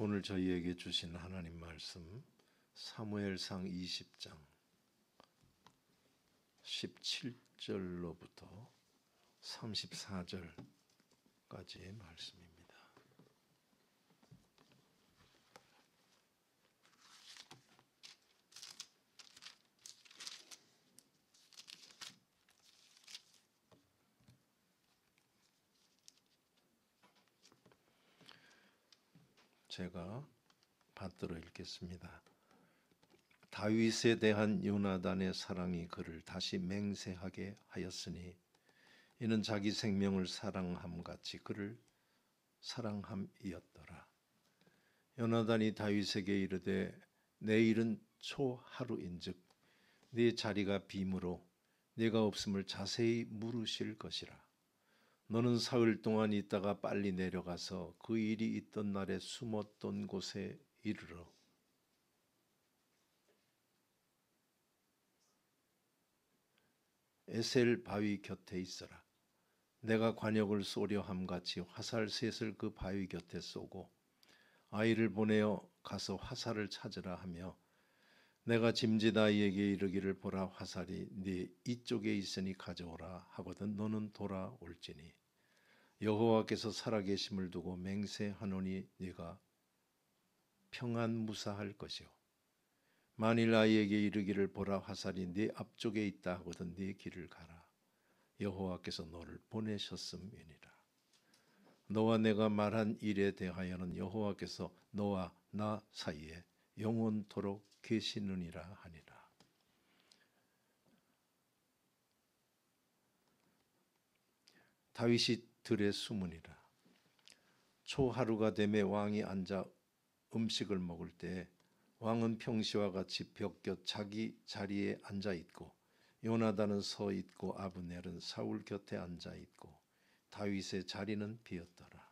오늘 저희에게 주신 하나님 말씀 사무엘상 20장 17절로부터 34절까지의 말씀입니다. 제가 받들어 읽겠습니다. 다윗에 대한 요나단의 사랑이 그를 다시 맹세하게 하였으니 이는 자기 생명을 사랑함 같이 그를 사랑함이었더라. 요나단이 다윗에게 이르되 내일은 초하루인즉 네 자리가 빔으로 네가 없음을 자세히 물으실 것이라. 너는 사흘 동안 있다가 빨리 내려가서 그 일이 있던 날에 숨었던 곳에 이르러 에셀 바위 곁에 있어라. 내가 관역을 쏘려 함같이 화살 셋을 그 바위 곁에 쏘고 아이를 보내어 가서 화살을 찾으라 하며 내가 짐짓 아이에게 이르기를 보라 화살이 네 이쪽에 있으니 가져오라 하거든 너는 돌아올지니 여호와께서 살아계심을 두고 맹세하노니 네가 평안무사할 것이요 만일 아이에게 이르기를 보라 화살이 네 앞쪽에 있다 하거든 네 길을 가라 여호와께서 너를 보내셨음이니라. 너와 내가 말한 일에 대하여는 여호와께서 너와 나 사이에 영원토록 계시느니라 하니라. 다윗이 들에 숨으니라. 초하루가 되매 왕이 앉아 음식을 먹을 때 왕은 평시와 같이 벽 곁 자기 자리에 앉아 있고 요나단은 서 있고 아브넬은 사울 곁에 앉아 있고 다윗의 자리는 비었더라.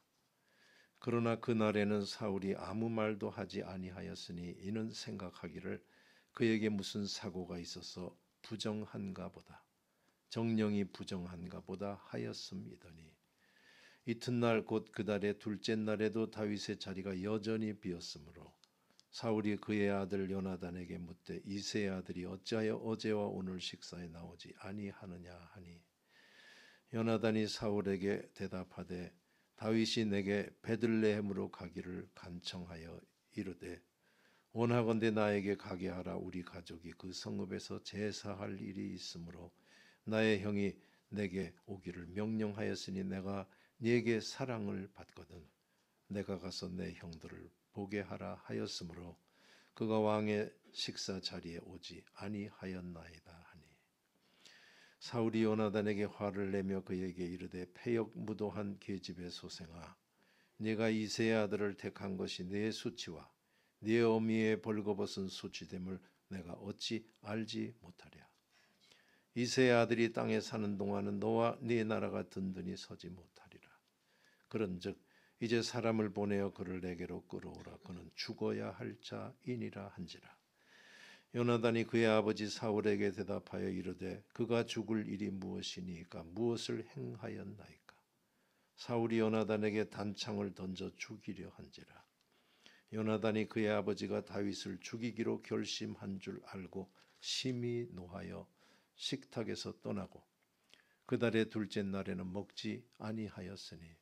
그러나 그날에는 사울이 아무 말도 하지 아니하였으니 이는 생각하기를 그에게 무슨 사고가 있어서 부정한가 보다 정령이 부정한가 보다 하였음이더니 이튿날 곧 그달의 둘째 날에도 다윗의 자리가 여전히 비었으므로 사울이 그의 아들 요나단에게 묻되 이새의 아들이 어찌하여 어제와 오늘 식사에 나오지 아니하느냐 하니 요나단이 사울에게 대답하되 다윗이 내게 베들레헴으로 가기를 간청하여 이르되 원하건대 나에게 가게 하라. 우리 가족이 그 성읍에서 제사할 일이 있으므로 나의 형이 내게 오기를 명령하였으니 내가 네게 사랑을 받거든 내가 가서 내 형들을 보게 하라 하였으므로 그가 왕의 식사 자리에 오지 아니하였나이다 하니 사울이 요나단에게 화를 내며 그에게 이르되 패역무도한 계집의 소생아 네가 이새의 아들을 택한 것이 네 수치와 네 어미의 벌거벗은 수치됨을 내가 어찌 알지 못하랴. 이새의 아들이 땅에 사는 동안은 너와 네 나라가 든든히 서지 못하리라. 그런즉 이제 사람을 보내어 그를 내게로 끌어오라. 그는 죽어야 할 자이니라 한지라. 요나단이 그의 아버지 사울에게 대답하여 이르되 그가 죽을 일이 무엇이니까 무엇을 행하였나이까. 사울이 요나단에게 단창을 던져 죽이려 한지라. 요나단이 그의 아버지가 다윗을 죽이기로 결심한 줄 알고 심히 노하여 식탁에서 떠나고 그달의 둘째 날에는 먹지 아니하였으니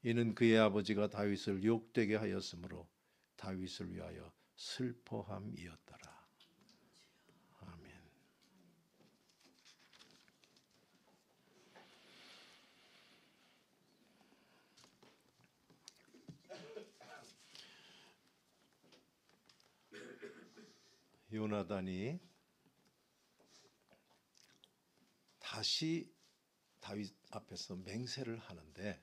이는 그의 아버지가 다윗을 욕되게 하였으므로 다윗을 위하여 슬퍼함이었더라. 아멘. 요나단이 다시 다윗 앞에서 맹세를 하는데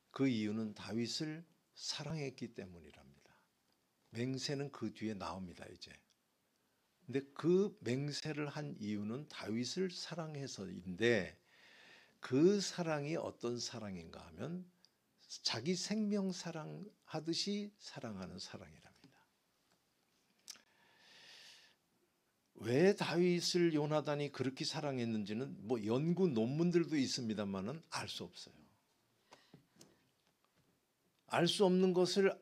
그 이유는 다윗을 사랑했기 때문이랍니다. 맹세는 그 뒤에 나옵니다. 이제. 근데 그 맹세를 한 이유는 다윗을 사랑해서인데 그 사랑이 어떤 사랑인가 하면 자기 생명 사랑하듯이 사랑하는 사랑이랍니다. 왜 다윗을 요나단이 그렇게 사랑했는지는 뭐 연구 논문들도 있습니다만은 알 수 없어요. 알 수 없는 것을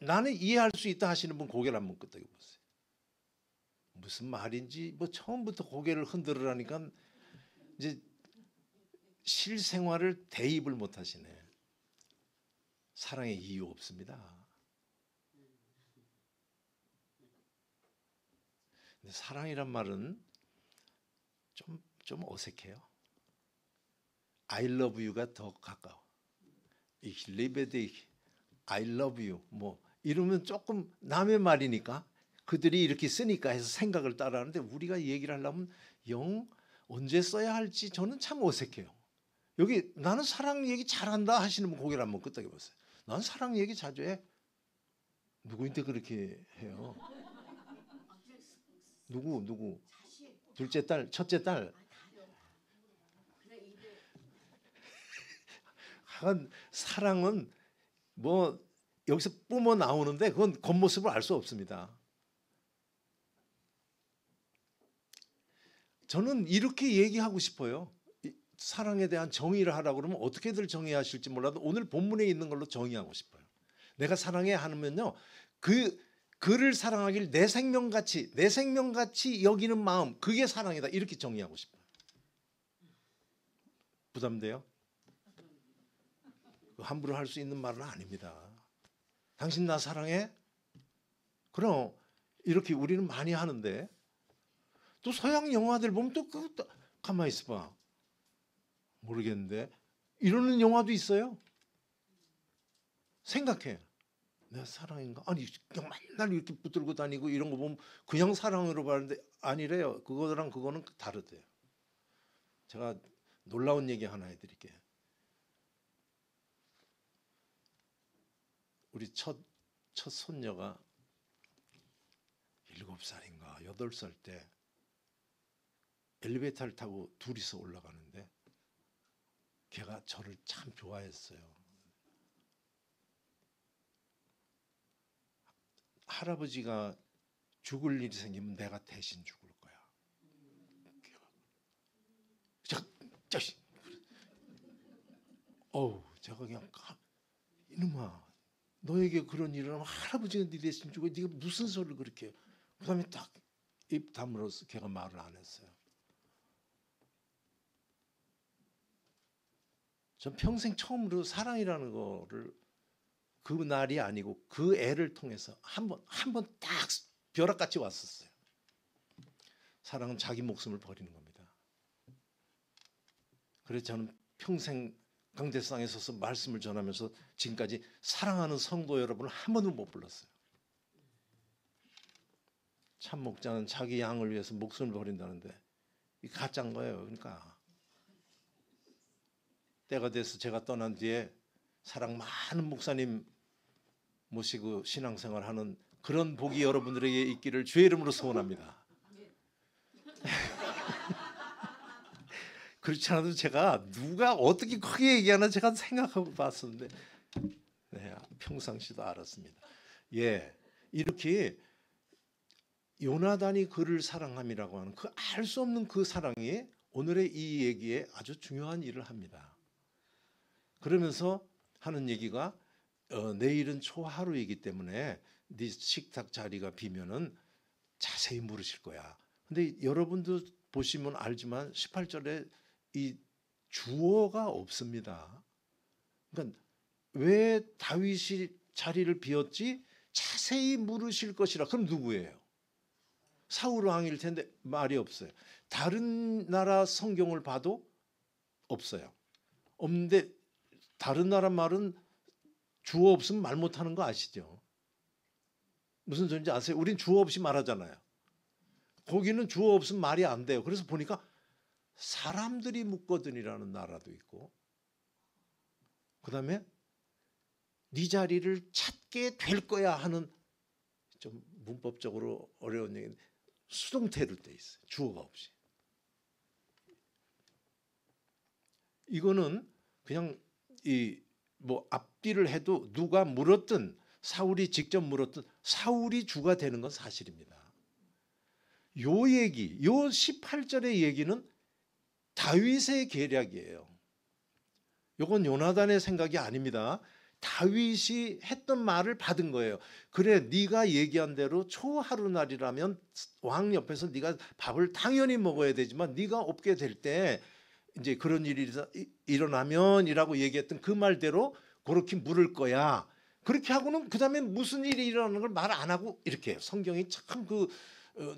나는 이해할 수 있다 하시는 분 고개를 한번 끄덕여 보세요. 무슨 말인지 뭐 처음부터 고개를 흔들으라니까 이제 실생활을 대입을 못 하시네. 사랑의 이유 없습니다. 근데 사랑이란 말은 좀 어색해요. I love you가 더 가까워. Ich liebe dich, I love you 뭐 이러면 조금 남의 말이니까 그들이 이렇게 쓰니까 해서 생각을 따라하는데 우리가 얘기를 하려면 영 언제 써야 할지 저는 참 어색해요. 여기 나는 사랑 얘기 잘한다 하시는 분 고개를 한번 끄덕여 보세요. 난 사랑 얘기 자주 해. 누구인데 그렇게 해요? 누구? 둘째 딸, 첫째 딸. 사랑은 뭐 여기서 뿜어 나오는데 그건 겉모습을 알 수 없습니다. 저는 이렇게 얘기하고 싶어요. 사랑에 대한 정의를 하라고 그러면 어떻게들 정의하실지 몰라도 오늘 본문에 있는 걸로 정의하고 싶어요. 내가 사랑해 하면요, 그를 사랑하길 내 생명같이 여기는 마음, 그게 사랑이다, 이렇게 정의하고 싶어요. 부담돼요? 함부로 할 수 있는 말은 아닙니다. 당신 나 사랑해? 그럼 이렇게 우리는 많이 하는데 또 서양 영화들 보면 또 가만히 있어봐. 모르겠는데 이러는 영화도 있어요. 생각해. 내가 사랑인가? 아니 그냥 맨날 이렇게 붙들고 다니고 이런 거 보면 그냥 사랑으로 봤는데 아니래요. 그거랑 그거는 다르대요. 제가 놀라운 얘기 하나 해드릴게요. 우리 첫 손녀가 7살인가 8살 때 엘리베이터를 타고 둘이서 올라가는데 걔가 저를 참 좋아했어요. 할아버지가 죽을 일이 생기면 내가 대신 죽을 거야. 제가 그냥 이놈아, 너에게 그런 일을 하면 할아버지가 네 대신 죽어. 네가 무슨 소리를 그렇게 해. 그 다음에 딱 입 다물어서 걔가 말을 안 했어요. 전 평생 처음으로 사랑이라는 거를 그 날이 아니고 그 애를 통해서 한 번 딱 벼락같이 왔었어요. 사랑은 자기 목숨을 버리는 겁니다. 그래서 저는 평생 강대상에 서서 말씀을 전하면서 지금까지 사랑하는 성도 여러분을 한 번도 못 불렀어요. 참 목자는 자기 양을 위해서 목숨을 버린다는데 이 가짜인 거예요. 그러니까 때가 돼서 제가 떠난 뒤에 사랑 많은 목사님 모시고 신앙생활하는 그런 복이 여러분들에게 있기를 주의 이름으로 소원합니다. 그렇지 않아도 제가 누가 어떻게 크게 얘기하나 제가 생각하고 봤었는데 네, 평상시도 알았습니다. 예, 이렇게 요나단이 그를 사랑함이라고 하는 그 알 수 없는 그 사랑이 오늘의 이 얘기에 아주 중요한 일을 합니다. 그러면서 하는 얘기가 내일은 초하루이기 때문에 네 식탁 자리가 비면은 자세히 물으실 거야. 근데 여러분도 보시면 알지만 18절에 이 주어가 없습니다. 그러니까 왜 다윗이 자리를 비웠지? 자세히 물으실 것이라. 그럼 누구예요? 사울 왕일 텐데 말이 없어요. 다른 나라 성경을 봐도 없어요. 없는데 다른 나라 말은 주어 없으면 말 못하는 거 아시죠? 무슨 소리인지 아세요? 우린 주어 없이 말하잖아요. 거기는 주어 없으면 말이 안 돼요. 그래서 보니까 사람들이 묻거든이라는 나라도 있고, 그 다음에 네 자리를 찾게 될 거야 하는 좀 문법적으로 어려운 얘기인데 수동태를 돼 있어요. 주어가 없이. 이거는 그냥 뭐 앞뒤를 해도 누가 물었든 사울이 직접 물었든 사울이 주가 되는 건 사실입니다. 요 얘기, 요 18절의 얘기는 다윗의 계략이에요. 요건 요나단의 생각이 아닙니다. 다윗이 했던 말을 받은 거예요. 그래, 네가 얘기한 대로 초하루날이라면 왕 옆에서 네가 밥을 당연히 먹어야 되지만 네가 없게 될 때 이제 그런 일이 일어나면이라고 얘기했던 그 말대로 그렇게 물을 거야. 그렇게 하고는 그 다음에 무슨 일이 일어나는 걸 말 안 하고 이렇게 성경이 참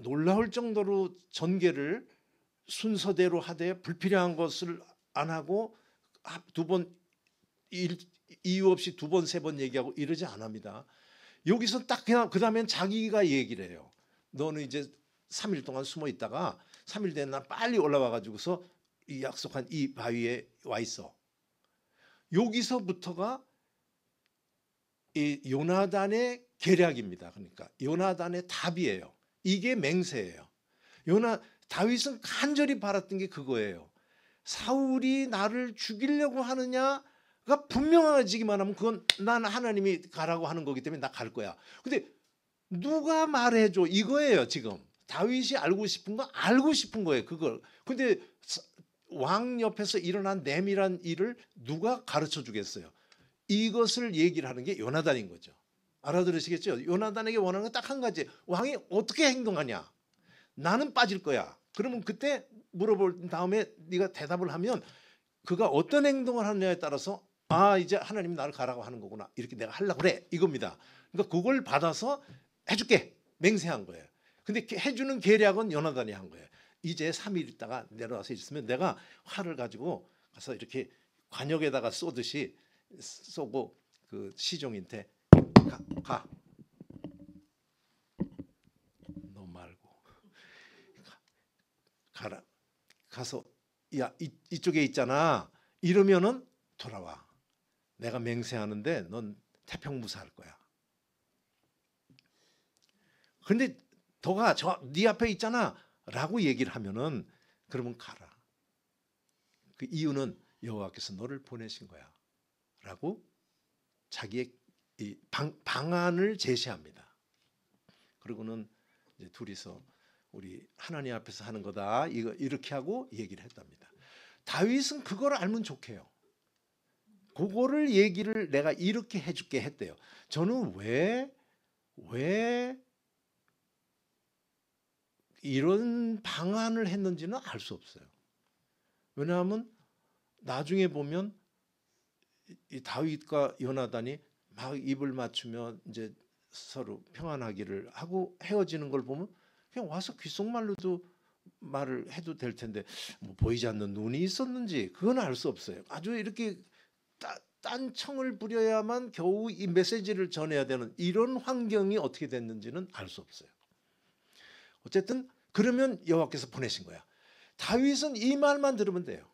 놀라울 정도로 전개를 순서대로 하되 불필요한 것을 안 하고 두 번 이유 없이 두 번 세 번 얘기하고 이러지 않습니다. 여기서 딱 그냥 그 다음엔 자기가 얘기를 해요. 너는 이제 3일 동안 숨어 있다가 3일 된 날 빨리 올라와 가지고서 이 약속한 이 바위에 와 있어. 여기서부터가 이 요나단의 계략입니다. 그러니까 요나단의 답이에요. 이게 맹세예요. 다윗은 간절히 바랐던 게 그거예요. 사울이 나를 죽이려고 하느냐가 분명해지기만 하면 그건 난 하나님이 가라고 하는 거기 때문에 나 갈 거야. 근데 누가 말해줘 이거예요. 지금 다윗이 알고 싶은 거 알고 싶은 거예요. 그걸. 근데 왕 옆에서 일어난 내밀한 일을 누가 가르쳐 주겠어요. 이것을 얘기를 하는 게 요나단인 거죠. 알아들으시겠죠? 요나단에게 원하는 건 딱 한 가지. 왕이 어떻게 행동하냐. 나는 빠질 거야. 그러면 그때 물어볼 다음에 네가 대답을 하면 그가 어떤 행동을 하느냐에 따라서 아 이제 하나님이 나를 가라고 하는 거구나. 이렇게 내가 하려고 그래. 이겁니다. 그러니까 그걸 받아서 해줄게. 맹세한 거예요. 근데 해주는 계략은 요나단이 한 거예요. 이제 3일 있다가 내려와서 있으면 내가 활을 가지고 가서 이렇게 관역에다가 쏘고 그 시종한테 가. 너 말고 가라. 가서 야 이쪽에 있잖아. 이러면은 돌아와. 내가 맹세하는데 넌 태평무사할 거야. 근데 너가 네 앞에 있잖아 라고 얘기를 하면은 그러면 가라. 그 이유는 여호와께서 너를 보내신 거야 라고 자기의 이 방안을 제시합니다. 그리고는 이제 둘이서 우리 하나님 앞에서 하는 거다 이렇게 하고 얘기를 했답니다. 다윗은 그걸 알면 좋게요. 그거를 얘기를 내가 이렇게 해줄게 했대요. 저는 왜 이런 방안을 했는지는 알 수 없어요. 왜냐하면 나중에 보면 이 다윗과 요나단이 막 입을 맞추며 이제 서로 평안하기를 하고 헤어지는 걸 보면 그냥 와서 귓속말로도 말을 해도 될 텐데 뭐 보이지 않는 눈이 있었는지 그건 알 수 없어요. 아주 이렇게 딴청을 부려야만 겨우 이 메시지를 전해야 되는 이런 환경이 어떻게 됐는지는 알 수 없어요. 어쨌든 그러면 여호와께서 보내신 거야. 다윗은 이 말만 들으면 돼요.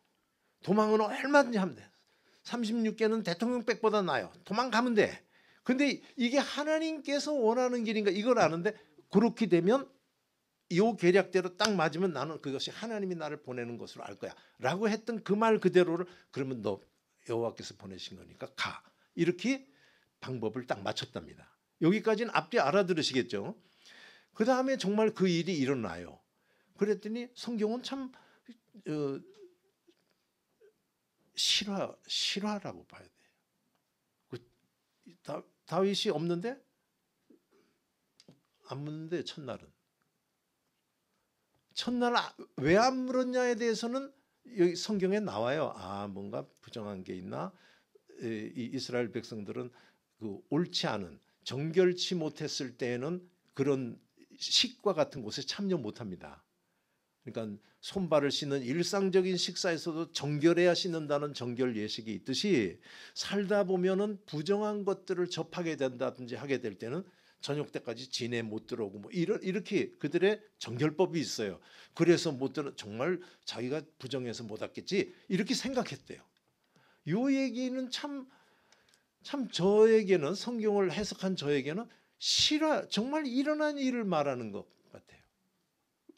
도망은 얼마든지 하면 돼. 36개는 대통령백보다 나아요. 도망가면 돼. 근데 이게 하나님께서 원하는 길인가 이걸 아는데 그렇게 되면 이 계략대로 딱 맞으면 나는 그것이 하나님이 나를 보내는 것으로 알 거야 라고 했던 그 말 그대로를 그러면 너 여호와께서 보내신 거니까 가. 이렇게 방법을 딱 맞췄답니다. 여기까지는 앞뒤 알아들으시겠죠? 그 다음에 정말 그 일이 일어나요. 그랬더니 성경은 참 실화라고 봐야 돼요. 다윗이 없는데 안 묻는데 첫날 왜 안 물었냐에 대해서는 여기 성경에 나와요. 아 뭔가 부정한 게 있나? 이 이스라엘 백성들은 그 옳지 않은 정결치 못했을 때에는 그런 식과 같은 곳에 참여 못합니다. 그러니까 손발을 씻는 일상적인 식사에서도 정결해야 씻는다는 정결 예식이 있듯이 살다 보면은 부정한 것들을 접하게 된다든지 하게 될 때는 저녁 때까지 진에 못 들어오고 뭐 이렇게 그들의 정결법이 있어요. 그래서 못 들어 정말 자기가 부정해서 못 왔겠지 이렇게 생각했대요. 요 얘기는 참 저에게는 성경을 해석한 저에게는 정말 일어난 일을 말하는 것 같아요.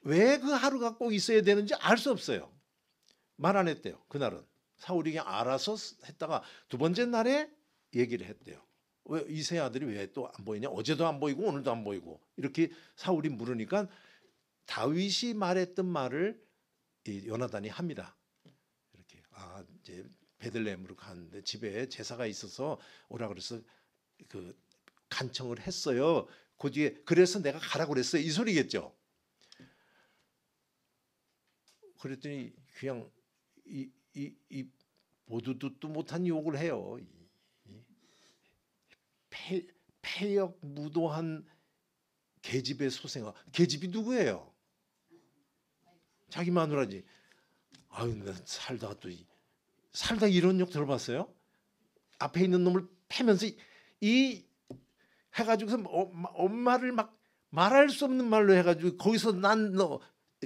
왜 그 하루가 꼭 있어야 되는지 알 수 없어요. 말 안 했대요. 그날은 사울이 그냥 알아서 했다가 두 번째 날에 얘기를 했대요. 왜 이 세 아들이 왜 또 안 보이냐? 어제도 안 보이고 오늘도 안 보이고 이렇게 사울이 물으니까 다윗이 말했던 말을 이 요나단이 합니다. 이렇게 이제 베들레헴으로 가는데 집에 제사가 있어서 오라 그래서 그 간청을 했어요. 그 뒤에 그래서 내가 가라고 그랬어요. 이 소리겠죠. 그랬더니 그냥 이 보도 듣도 못한 욕을 해요. 폐역 무도한 계집의 소생아. 계집이 누구예요? 자기 마누라지. 아유, 나 살다 이런 욕 들어봤어요? 앞에 있는 놈을 패면서 이 해가지고서 엄마를 막 말할 수 없는 말로 해가지고 거기서 난 너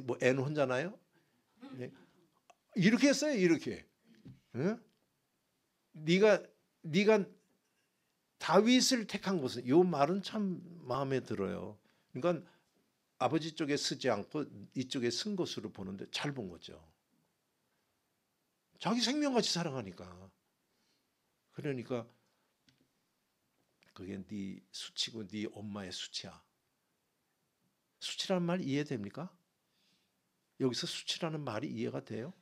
뭐 애는 혼자나요? 네. 이렇게 했어요. 이렇게. 응? 네가 다윗을 택한 것은 이 말은 참 마음에 들어요. 그러니까 아버지 쪽에 쓰지 않고 이쪽에 쓴 것으로 보는데 잘 본 거죠. 자기 생명같이 사랑하니까. 그러니까 그게 네 수치고 네 엄마의 수치야. 수치라는 말 이해됩니까? 여기서 수치라는 말이 이해가 돼요?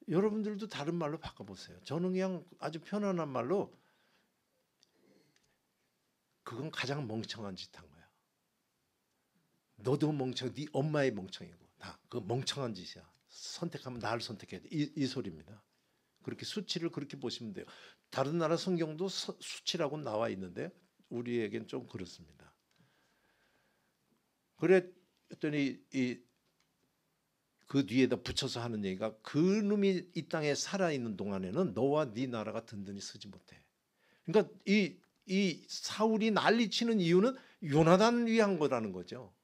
여러분들도 다른 말로 바꿔보세요. 저는 그냥 아주 편안한 말로 그건 가장 멍청한 짓 한 거야. 너도 네 엄마의 멍청이고 다 그 멍청한 짓이야. 선택하면 나를 선택해야 돼. 이 소리입니다. 그렇게 수치를 그렇게 보시면 돼요. 다른 나라 성경도 수치라고 나와 있는데 우리에겐 좀 그렇습니다. 그랬더니 그 뒤에다 붙여서 하는 얘기가 그 놈이 이 땅에 살아있는 동안에는 너와 네 나라가 든든히 서지 못해. 그러니까 이 사울이 난리치는 이유는 요나단 위한 거라는 거죠.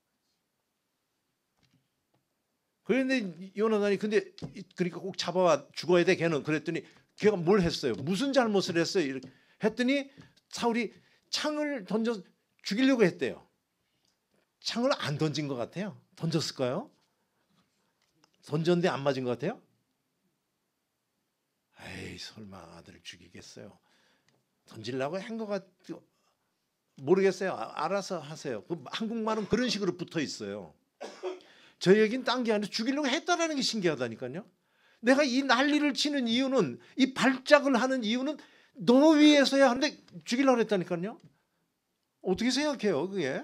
그런데 요나단이 그러니까 꼭 잡아와 죽어야 돼 걔는. 그랬더니 걔가 뭘 했어요? 무슨 잘못을 했어요? 이렇게 했더니 사울이 창을 던져 죽이려고 했대요. 창을 안 던진 것 같아요. 던졌을까요? 던졌는데 안 맞은 것 같아요? 에이 설마 아들을 죽이겠어요? 던지려고 한 것 같아요. 모르겠어요. 알아서 하세요. 한국말은 그런 식으로 붙어 있어요. 저 얘기는 딴 게 아니라 죽이려고 했다라는 게 신기하다니까요. 내가 이 난리를 치는 이유는 이 발작을 하는 이유는 너 위해서야 하는데 죽이려고 했다니까요. 어떻게 생각해요 그게?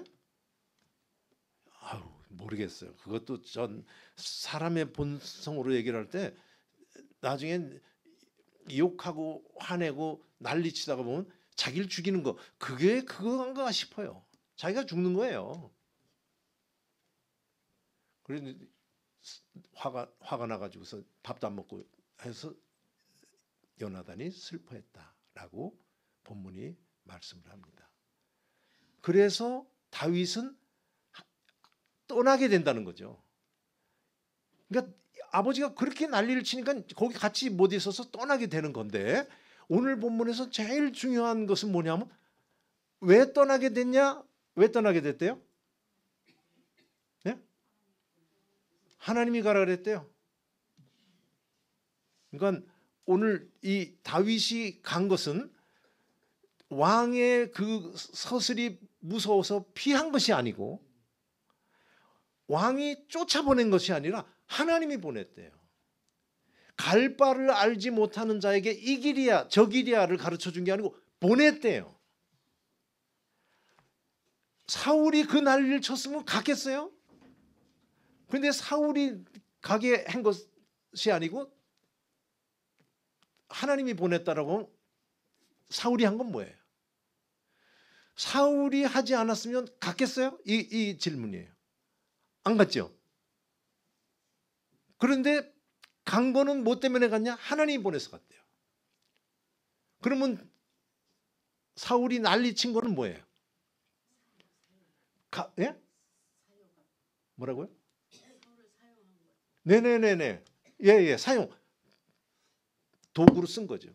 아유 모르겠어요. 그것도 전 사람의 본성으로 얘기를 할 때 나중엔 욕하고 화내고 난리치다가 보면 자기를 죽이는 거 그게 그건가 싶어요. 자기가 죽는 거예요. 그래서 화가 나가지고서 밥도 안 먹고 해서 요나단이 슬퍼했다라고 본문이 말씀을 합니다. 그래서 다윗은 떠나게 된다는 거죠. 그러니까 아버지가 그렇게 난리를 치니까 거기 같이 못 있어서 떠나게 되는 건데 오늘 본문에서 제일 중요한 것은 뭐냐면 왜 떠나게 됐냐? 왜 떠나게 됐대요? 네? 하나님이 가라 그랬대요. 그러니까 오늘 이 다윗이 간 것은 왕의 그 서슬이 무서워서 피한 것이 아니고 왕이 쫓아보낸 것이 아니라 하나님이 보냈대요. 갈 바를 알지 못하는 자에게 이 길이야 저 길이야를 가르쳐 준 게 아니고 보냈대요. 사울이 그 난리를 쳤으면 갔겠어요? 그런데 사울이 가게 한 것이 아니고 하나님이 보냈다라고 하면 사울이 한 건 뭐예요? 사울이 하지 않았으면 갔겠어요? 이 질문이에요. 안 갔죠? 그런데 간 거는 뭐 때문에 갔냐? 하나님이 보내서 갔대요. 그러면 사울이 난리친 거는 뭐예요? 예? 뭐라고요? 네네네네. 예, 사용. 도구로 쓴 거죠.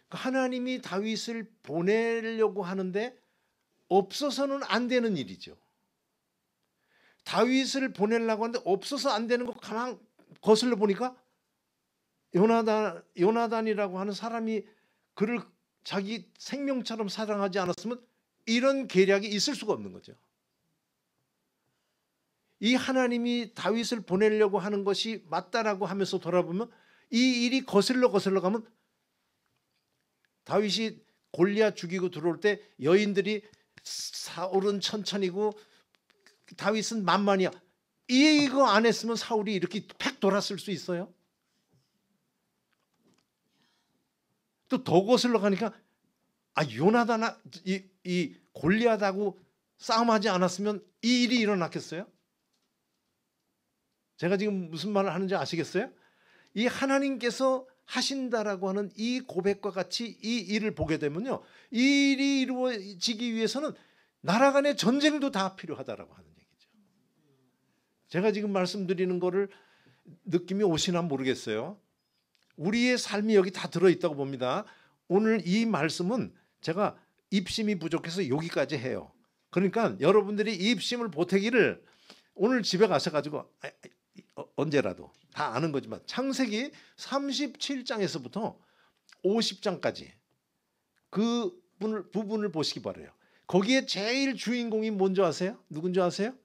하나님이 다윗을 보내려고 하는데 없어서는 안 되는 일이죠. 다윗을 보내려고 하는데 없어서 안 되는 거 가만 거슬러 보니까 요나단이라고 하는 사람이 그를 자기 생명처럼 사랑하지 않았으면 이런 계략이 있을 수가 없는 거죠. 이 하나님이 다윗을 보내려고 하는 것이 맞다라고 하면서 돌아보면 이 일이 거슬러 가면 다윗이 골리앗 죽이고 들어올 때 여인들이 사울은 천천히고 다윗은 만만이야. 이거 안 했으면 사울이 이렇게 팩 돌았을 수 있어요? 또 더 거슬러 가니까 요나단 이 골리앗하고 싸움하지 않았으면 이 일이 일어났겠어요? 제가 지금 무슨 말을 하는지 아시겠어요? 이 하나님께서 하신다라고 하는 이 고백과 같이 이 일을 보게 되면요, 이 일이 이루어지기 위해서는 나라 간의 전쟁도 다 필요하다라고 하는 얘기죠. 제가 지금 말씀드리는 거를 느낌이 오시나 모르겠어요. 우리의 삶이 여기 다 들어있다고 봅니다. 오늘 이 말씀은 제가 입심이 부족해서 여기까지 해요. 그러니까 여러분들이 이 입심을 보태기를 오늘 집에 가서 가지고 언제라도 다 아는 거지만 창세기 37장에서부터 50장까지 그 부분을 보시기 바라요. 거기에 제일 주인공이 뭔지 아세요? 누군지 아세요?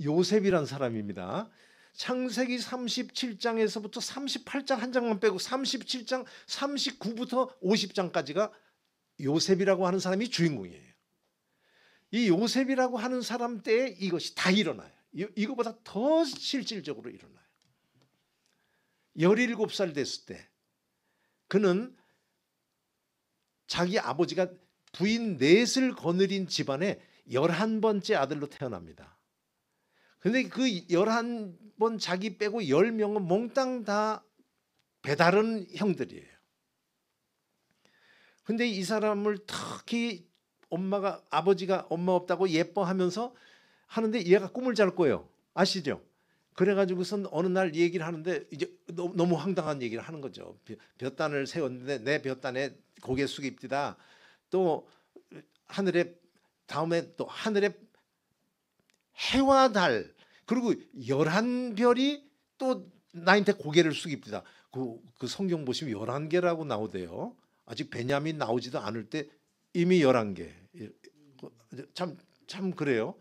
요셉이란 사람입니다. 창세기 37장에서부터 38장 한 장만 빼고 37장 39부터 50장까지가 요셉이라고 하는 사람이 주인공이에요. 이 요셉이라고 하는 사람 때에 이것이 다 일어나요. 이거보다 더 실질적으로 일어나요. 17살 됐을 때 그는 자기 아버지가 부인 넷을 거느린 집안의 11번째 아들로 태어납니다. 그런데 그 11번 자기 빼고 10명은 몽땅 다 배다른 형들이에요. 그런데 이 사람을 특히 아버지가 엄마 없다고 예뻐하면서 하는데 얘가 꿈을 잘 꿔요. 아시죠? 그래가지고선 어느 날 얘기를 하는데 이제 너무 황당한 얘기를 하는 거죠. 볕단을 세웠는데 내 볕단에 고개 숙입디다. 또 하늘에 다음에 또 하늘에 해와 달 그리고 11별이 또 나한테 고개를 숙입디다. 그 성경 보시면 11개라고 나오대요. 아직 베냐민 나오지도 않을 때 이미 11개. 참 그래요.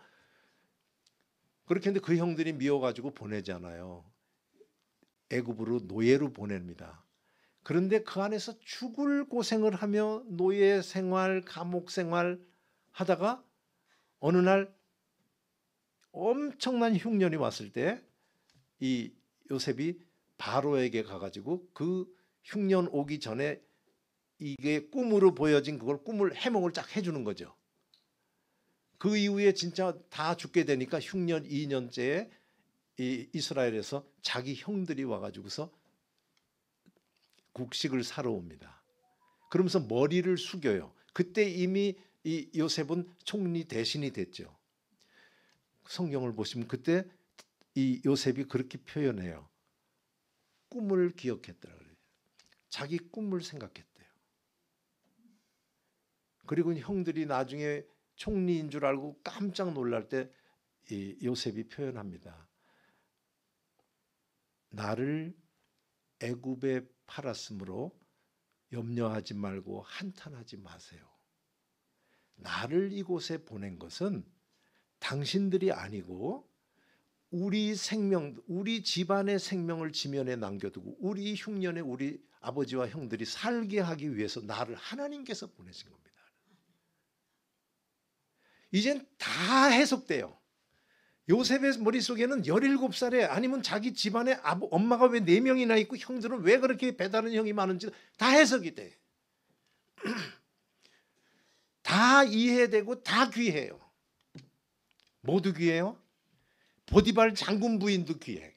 그렇게 했는데 그 형들이 미워가지고 보내잖아요. 애굽으로 노예로 보냅니다. 그런데 그 안에서 죽을 고생을 하며 노예 생활, 감옥 생활 하다가 어느 날 엄청난 흉년이 왔을 때 이 요셉이 바로에게 가가지고 그 흉년 오기 전에 이게 꿈으로 보여진 그걸 꿈을 해몽을 쫙 해주는 거죠. 그 이후에 진짜 다 죽게 되니까 흉년 2년째에 이 이스라엘에서 자기 형들이 와가지고서 곡식을 사러 옵니다. 그러면서 머리를 숙여요. 그때 이미 이 요셉은 총리 대신이 됐죠. 성경을 보시면 그때 이 요셉이 그렇게 표현해요. 꿈을 기억했더라 그래요. 자기 꿈을 생각했대요. 그리고 형들이 나중에 총리인 줄 알고 깜짝 놀랄 때 이 요셉이 표현합니다. 나를 애굽에 팔았으므로 염려하지 말고 한탄하지 마세요. 나를 이곳에 보낸 것은 당신들이 아니고 우리 생명, 우리 집안의 생명을 지면에 남겨두고 우리 흉년에 우리 아버지와 형들이 살게 하기 위해서 나를 하나님께서 보내신 겁니다. 이젠 다 해석돼요. 요셉의 머릿속에는 17살에 아니면 자기 집안에 엄마가 왜 4명이나 있고 형들은 왜 그렇게 배다른 형이 많은지 다 해석이 돼. 다 이해되고 다 귀해요. 모두 귀해요? 보디발 장군 부인도 귀해요.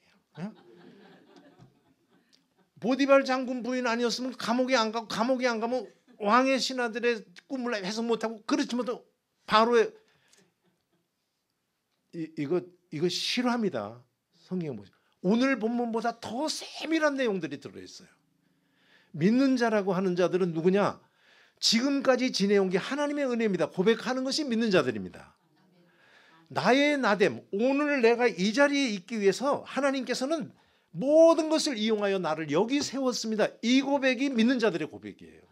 보디발 장군 부인 아니었으면 감옥에 안 가면 왕의 신하들의 꿈을 해석 못하고 그렇지만 또 바로의 이거 싫어합니다. 성경에 보시면 오늘 본문보다 더 세밀한 내용들이 들어있어요. 믿는 자라고 하는 자들은 누구냐? 지금까지 지내온 게 하나님의 은혜입니다. 고백하는 것이 믿는 자들입니다. 나의 나됨, 오늘 내가 이 자리에 있기 위해서 하나님께서는 모든 것을 이용하여 나를 여기 세웠습니다. 이 고백이 믿는 자들의 고백이에요.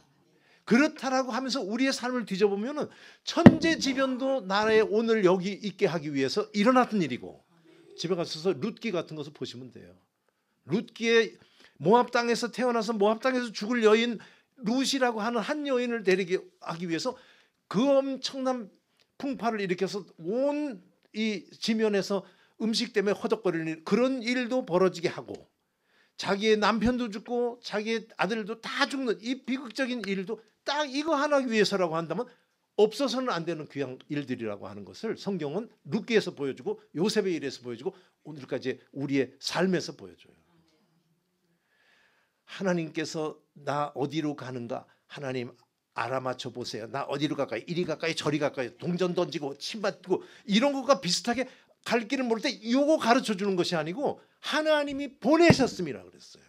그렇다라고 하면서 우리의 삶을 뒤져보면은 천재지변도 나라에 오늘 여기 있게 하기 위해서 일어났던 일이고, 집에 가셔서 룻기 같은 것을 보시면 돼요. 룻기의 모압 땅에서 태어나서 모압 땅에서 죽을 여인 룻이라고 하는 한 여인을 데리게 하기 위해서 그 엄청난 풍파를 일으켜서 온 이 지면에서 음식 때문에 허덕거리는 그런 일도 벌어지게 하고, 자기의 남편도 죽고 자기의 아들도 다 죽는 이 비극적인 일도 딱 이거 하나 위해서라고 한다면 없어서는 안 되는 귀한 일들이라고 하는 것을 성경은 룻기에서 보여주고 요셉의 일에서 보여주고 오늘까지 우리의 삶에서 보여줘요. 하나님께서 나 어디로 가는가, 하나님 알아맞혀 보세요. 나 어디로 가까이, 이리 가까이 저리 가까이, 동전 던지고 침 맞고 이런 것과 비슷하게 갈 길을 모를 때 이거 가르쳐 주는 것이 아니고 하나님이 보내셨음이라 그랬어요.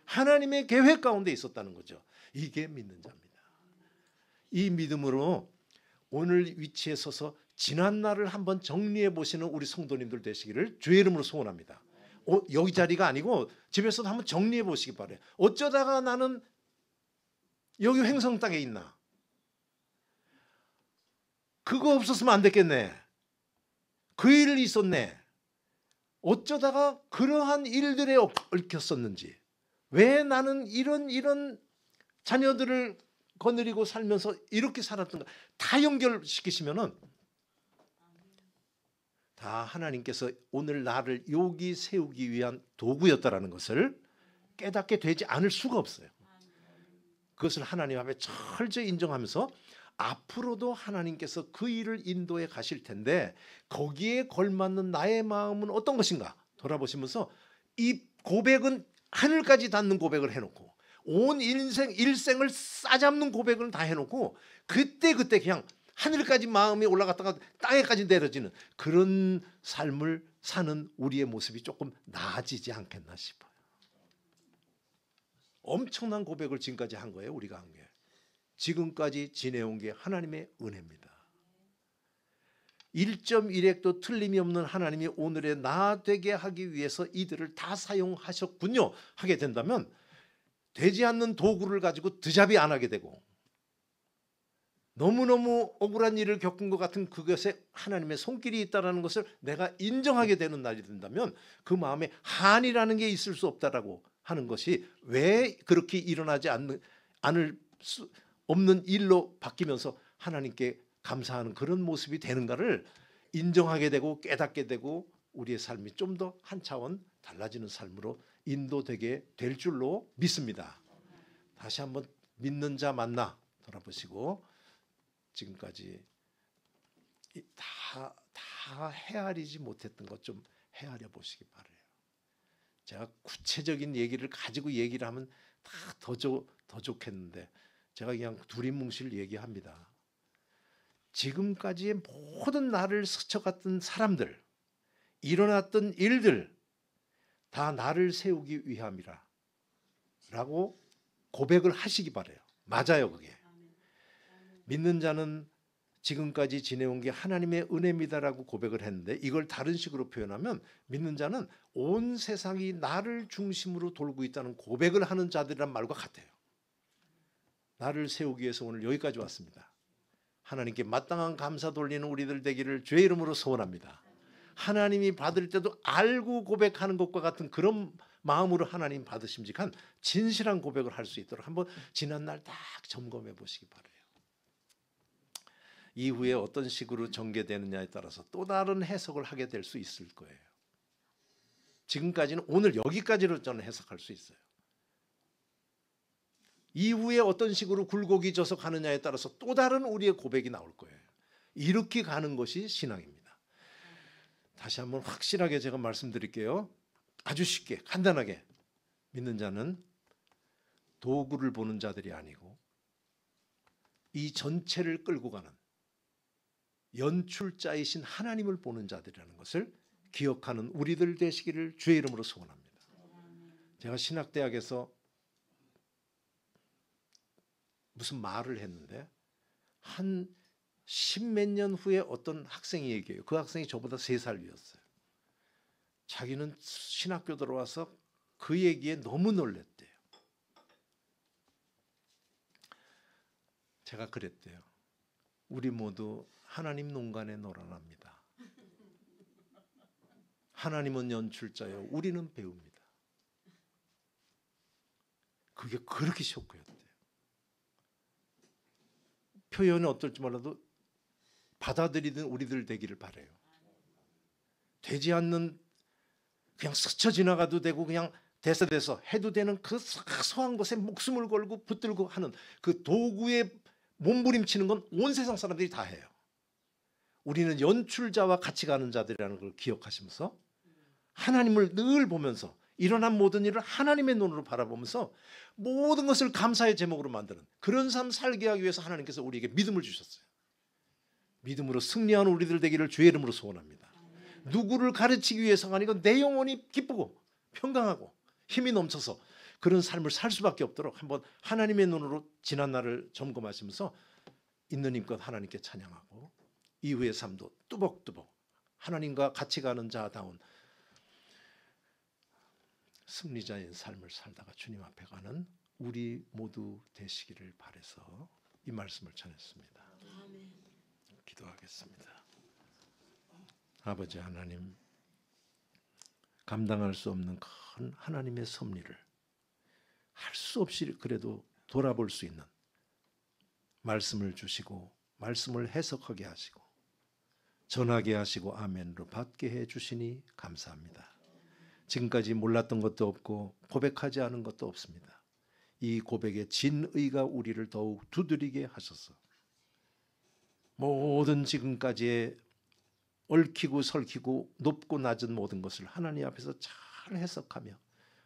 하나님의 계획 가운데 있었다는 거죠. 이게 믿는 자입니다. 이 믿음으로 오늘 위치에 서서 지난 날을 한번 정리해 보시는 우리 성도님들 되시기를 주의 이름으로 소원합니다. 여기 자리가 아니고 집에서도 한번 정리해 보시기 바래요. 어쩌다가 나는 여기 횡성 땅에 있나? 그거 없었으면 안 됐겠네. 그 일이 있었네. 어쩌다가 그러한 일들에 얽혔었는지, 왜 나는 이런 자녀들을 거느리고 살면서 이렇게 살았던가, 다 연결시키시면은 다 하나님께서 오늘 나를 여기 세우기 위한 도구였다라는 것을 깨닫게 되지 않을 수가 없어요. 그것을 하나님 앞에 철저히 인정하면서 앞으로도 하나님께서 그 일을 인도해 가실 텐데 거기에 걸맞는 나의 마음은 어떤 것인가 돌아보시면서 이 고백은 하늘까지 닿는 고백을 해놓고 온 일생을 싸잡는 고백을 다 해놓고 그때 그냥 하늘까지 마음이 올라갔다가 땅에까지 내려지는 그런 삶을 사는 우리의 모습이 조금 나아지지 않겠나 싶어요. 엄청난 고백을 지금까지 한 거예요. 우리가 한 게. 지금까지 지내온 게 하나님의 은혜입니다. 1.1핵도 틀림이 없는 하나님이 오늘의 나 되게 하기 위해서 이들을 다 사용하셨군요 하게 된다면 되지 않는 도구를 가지고 드잡이 안 하게 되고 너무너무 억울한 일을 겪은 것 같은 그것에 하나님의 손길이 있다는 것을 내가 인정하게 되는 날이 된다면 그 마음에 한이라는 게 있을 수 없다라고 하는 것이 왜 그렇게 일어나지 않을 수 없는 일로 바뀌면서 하나님께 감사하는 그런 모습이 되는가를 인정하게 되고 깨닫게 되고 우리의 삶이 좀 더 한 차원 달라지는 삶으로 인도되게 될 줄로 믿습니다. 다시 한번 믿는 자 만나 돌아보시고 지금까지 다 헤아리지 못했던 것 좀 헤아려 보시기 바라요. 제가 구체적인 얘기를 가지고 얘기를 하면 다 더 좋겠는데 제가 그냥 두리뭉실 얘기합니다. 지금까지의 모든 나를 스쳐갔던 사람들, 일어났던 일들 다 나를 세우기 위함이라 라고 고백을 하시기 바라요. 맞아요, 그게. 믿는 자는 지금까지 지내온 게 하나님의 은혜입니다라고 고백을 했는데 이걸 다른 식으로 표현하면 믿는 자는 온 세상이 나를 중심으로 돌고 있다는 고백을 하는 자들이란 말과 같아요. 나를 세우기 위해서 오늘 여기까지 왔습니다. 하나님께 마땅한 감사 돌리는 우리들 되기를 주의 이름으로 소원합니다. 하나님이 받을 때도 알고 고백하는 것과 같은 그런 마음으로 하나님 받으심직한 진실한 고백을 할 수 있도록 한번 지난날 딱 점검해 보시기 바라요. 이후에 어떤 식으로 전개되느냐에 따라서 또 다른 해석을 하게 될 수 있을 거예요. 지금까지는 오늘 여기까지로 저는 해석할 수 있어요. 이후에 어떤 식으로 굴곡이 져서 가느냐에 따라서 또 다른 우리의 고백이 나올 거예요. 이렇게 가는 것이 신앙입니다. 다시 한번 확실하게 제가 말씀드릴게요. 아주 쉽게 간단하게 믿는 자는 도구를 보는 자들이 아니고 이 전체를 끌고 가는 연출자이신 하나님을 보는 자들이라는 것을 기억하는 우리들 되시기를 주의 이름으로 소원합니다. 제가 신학대학에서 무슨 말을 했는데 한 10몇 년 후에 어떤 학생이 얘기해요. 그 학생이 저보다 3살 위였어요. 자기는 신학교 들어와서 그 얘기에 너무 놀랬대요. 제가 그랬대요. 우리 모두 하나님 농간에 놀아납니다. 하나님은 연출자요, 우리는 배우입니다. 그게 그렇게 쇼크였대요. 표현이 어떨지 몰라도 받아들이는 우리들 되기를 바라요. 되지 않는, 그냥 스쳐 지나가도 되고 그냥 대서대서 해도 되는 그 사소한 것에 목숨을 걸고 붙들고 하는 그 도구에 몸부림치는 건 온 세상 사람들이 다 해요. 우리는 연출자와 같이 가는 자들이라는 걸 기억하시면서 하나님을 늘 보면서 일어난 모든 일을 하나님의 눈으로 바라보면서 모든 것을 감사의 제목으로 만드는 그런 삶 살게 하기 위해서 하나님께서 우리에게 믿음을 주셨어요. 믿음으로 승리하는 우리들 되기를 주의 이름으로 소원합니다. 누구를 가르치기 위해서가 아니고 내 영혼이 기쁘고 평강하고 힘이 넘쳐서 그런 삶을 살 수밖에 없도록 한번 하나님의 눈으로 지난 날을 점검하시면서 있는 힘껏 하나님께 찬양하고 이후의 삶도 뚜벅뚜벅 하나님과 같이 가는 자다운 승리자의 삶을 살다가 주님 앞에 가는 우리 모두 되시기를 바라서 이 말씀을 전했습니다. 기도하겠습니다. 아버지 하나님, 감당할 수 없는 큰 하나님의 섭리를 할 수 없이 그래도 돌아볼 수 있는 말씀을 주시고 말씀을 해석하게 하시고 전하게 하시고 아멘으로 받게 해주시니 감사합니다. 지금까지 몰랐던 것도 없고 고백하지 않은 것도 없습니다. 이 고백의 진의가 우리를 더욱 두드리게 하셔서 모든 지금까지의 얽히고 설키고 높고 낮은 모든 것을 하나님 앞에서 잘 해석하며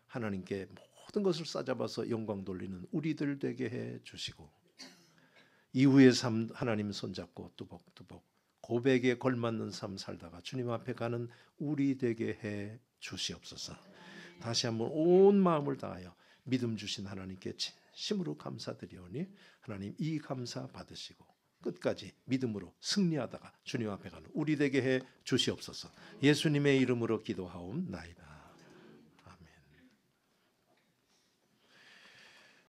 하나님께 모든 것을 싸잡아서 영광 돌리는 우리들 되게 해 주시고 이후의 삶 하나님 손잡고 뚜벅뚜벅 고백에 걸맞는 삶 살다가 주님 앞에 가는 우리 되게 해 주시옵소서. 다시 한번 온 마음을 다하여 믿음 주신 하나님께 진심으로 감사드리오니 하나님 이 감사 받으시고 끝까지 믿음으로 승리하다가 주님 앞에 가는 우리 되게 해 주시옵소서. 예수님의 이름으로 기도하옵나이다.